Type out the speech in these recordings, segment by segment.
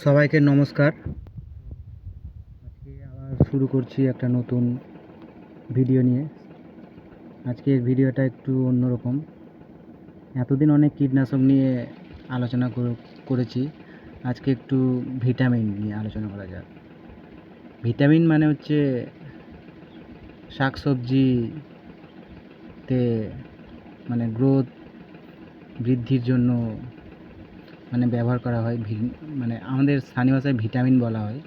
সবাইকে নমস্কার। আজকে আবার শুরু করছি একটা নতুন ভিডিও নিয়ে। আজকের ভিডিওটা একটু অন্যরকম। এতদিন অনেক কীটনাশক নিয়ে আলোচনা করেছি। আজকে একটু ভিটামিন নিয়ে আলোচনা করা যাক। ভিটামিন মানে হচ্ছে শাকসবজিতে মানে গ্রোথ বৃদ্ধির জন্য মানে ব্যবহার করা হয়। মানে আমাদের স্থানীয় ভাষায় ভিটামিন বলা হয়,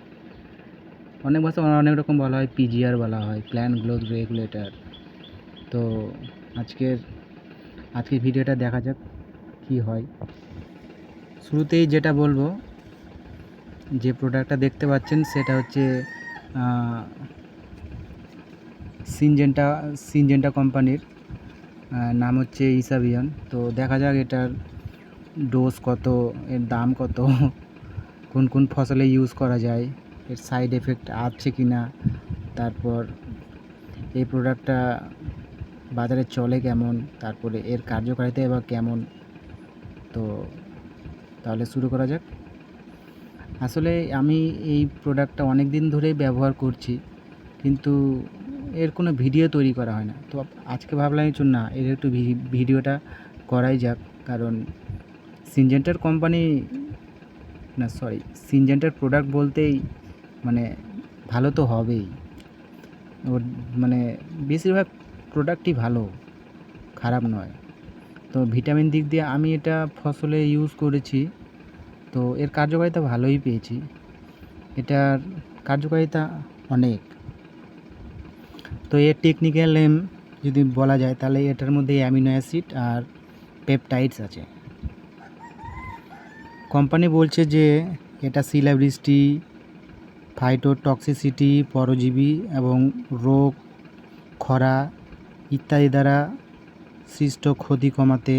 অনেক ভাষা অনেক রকম বলা হয়, পিজিআর বলা হয়, প্ল্যান্ট গ্রোথ রেগুলেটর। তো আজকের ভিডিওটা দেখা যাক কি হয়। শুরুতেই যেটা বলবো, যে প্রোডাক্টটা দেখতে পাচ্ছেন সেটা হচ্ছে সিনজেন্টা কোম্পানির, নাম হচ্ছে ইসাবিয়ন। তো দেখা যাক এটার ডোজ কত, এর দাম কত, কোন কোন ফসলে ইউজ করা যায়, এর সাইড এফেক্ট আছে কি না, তারপর এই প্রোডাক্টটা বাজারে চলে কেমন, তারপরে এর কার্যকারিতা এবার কেমন। তো তাহলে শুরু করা যাক। আসলে আমি এই প্রোডাক্টটা অনেক দিন ধরেই ব্যবহার করছি, কিন্তু এর কোনো ভিডিও তৈরি করা হয় না। তো আজকে ভাবলাম না, এর একটু ভিডিওটা করাই যাক। কারণ সিনজেন্টার প্রোডাক্ট বলতেই মানে ভালো তো হবেই। ওর মানে বেশিরভাগ প্রোডাক্টই ভালো, খারাপ নয়। তো ভিটামিন দিক দিয়ে আমি এটা ফসলে ইউজ করেছি, তো এর কার্যকারিতা ভালোই পেয়েছি। এটার কার্যকারিতা অনেক। তো এর টেকনিক্যাল নেম যদি বলা যায়, তাহলে এটার মধ্যে অ্যামিনো অ্যাসিড আর পেপটাইডস আছে। কোম্পানি বলছে যে এটা শিলাবৃষ্টি, ফাইটোটক্সিসিটি, পরজীবী এবং রোগ, খরা ইত্যাদি দ্বারা সৃষ্ট ক্ষতি কমাতে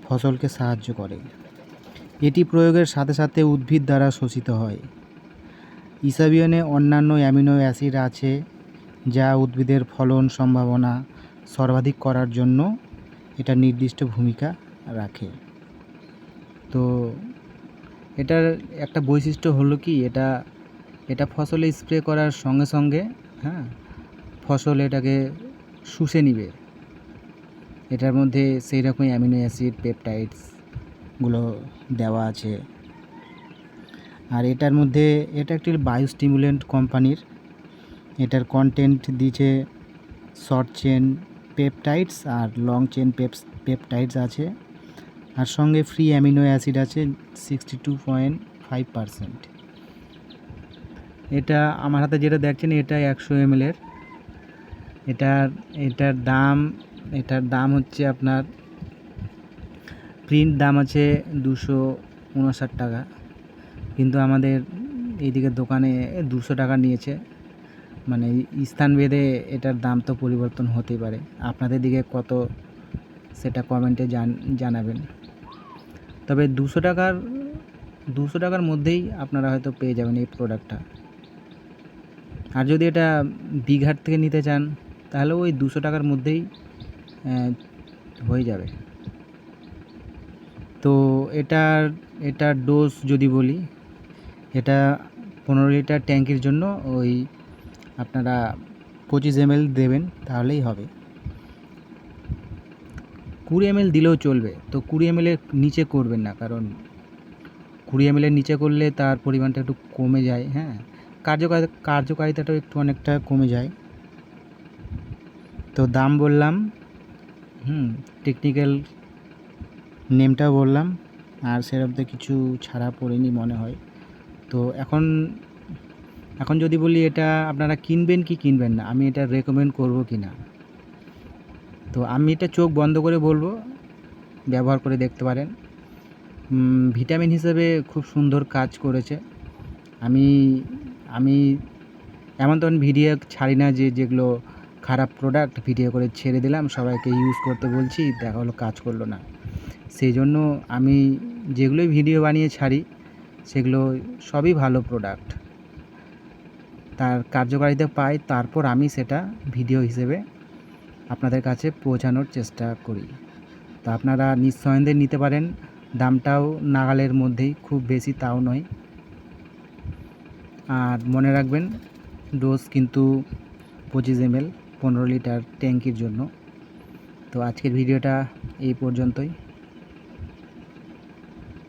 ফসলকে সাহায্য করে। এটি প্রয়োগের সাথে সাথে উদ্ভিদ দ্বারা শোষিত হয়। ইসাবিয়নে অন্যান্য অ্যামিনো অ্যাসিড আছে যা উদ্ভিদের ফলন সম্ভাবনা সর্বাধিক করার জন্য এটা নির্দিষ্ট ভূমিকা রাখে। তো এটার একটা বৈশিষ্ট্য হলো কি, এটা ফসলে স্প্রে করার সঙ্গে সঙ্গে ফসল এটাকে শুষে নিবে। এটার মধ্যে সেই রকম অ্যামিনো অ্যাসিড, পেপটাইডসগুলো দেওয়া আছে। আর এটার মধ্যে এটা একটি বায়োস্টিমুলেন্ট কোম্পানির। এটার কন্টেন্ট দিয়েছে শর্ট চেন পেপটাইডস আর লং চেন পেপটাইডস আছে, আর সঙ্গে ফ্রি অ্যামিনো অ্যাসিড আছে 62.5%। এটা আমার হাতে যেটা দেখছেন, এটা 100 ml এর। এটার দাম হচ্ছে আপনার প্রিন্ট দাম আছে 259 টাকা, কিন্তু আমাদের এইদিকে দোকানে 200 টাকা নিয়েছে। মানে স্থানভেদে এটার দাম তো পরিবর্তন হতেই পারে। আপনাদের দিকে কত সেটা কমেন্টে জানাবেন। তবে 200 টাকার মধ্যেই আপনারা হয়তো পেয়ে যাবেন এই প্রোডাক্টটা। আর যদি এটা বিঘাট থেকে নিতে চান, তাহলে ওই 200 টাকার মধ্যেই হয়ে যাবে। তো এটার ডোজ যদি বলি, এটা 15 লিটার ট্যাঙ্কির জন্য ওই আপনারা 25 ml দেবেন, তাহলেই হবে। 20 ml দিলেও চলবে। তো 20 ml এর নিচে করবেন না, কারণ 20 ml এর নিচে করলে তার পরিমাণটা একটু কমে যায়। কার্যকারিতাটাও একটু অনেকটা কমে যায়। তো দাম বললাম, টেকনিক্যাল নেমটাও বললাম, আর সেরকম কিছু ছাড়া পড়েনি মনে হয়। তো এখন যদি বলি এটা আপনারা কিনবেন কি কিনবেন না, আমি এটা রেকমেন্ড করব কি না, তো আমি এটা চোখ বন্ধ করে বলবো ব্যবহার করে দেখতে পারেন। ভিটামিন হিসেবে খুব সুন্দর কাজ করেছে। আমি এমন তেমন ভিডিও ছাড়ি না যেগুলো খারাপ প্রোডাক্ট ভিডিও করে ছেড়ে দিলাম, সবাইকে ইউজ করতে বলছি, দেখা হলো কাজ করলো না। সেই জন্য আমি যেগুলোই ভিডিও বানিয়ে ছাড়ি সেগুলো সবই ভালো প্রোডাক্ট, তার কার্যকারিতা পাই, তারপর আমি সেটা ভিডিও হিসেবে আপনাদের কাছে পৌঁছানোর চেষ্টা করি। তো আপনারা নিঃসন্দেহে নিতে পারেন। দামটাও নাগালের মধ্যেই, খুব বেশি তাও নয়। আর মনে রাখবেন ডোজ কিন্তু 25 ml 15 লিটার ট্যাঙ্কির জন্য। তো আজকের ভিডিওটা এই পর্যন্তই।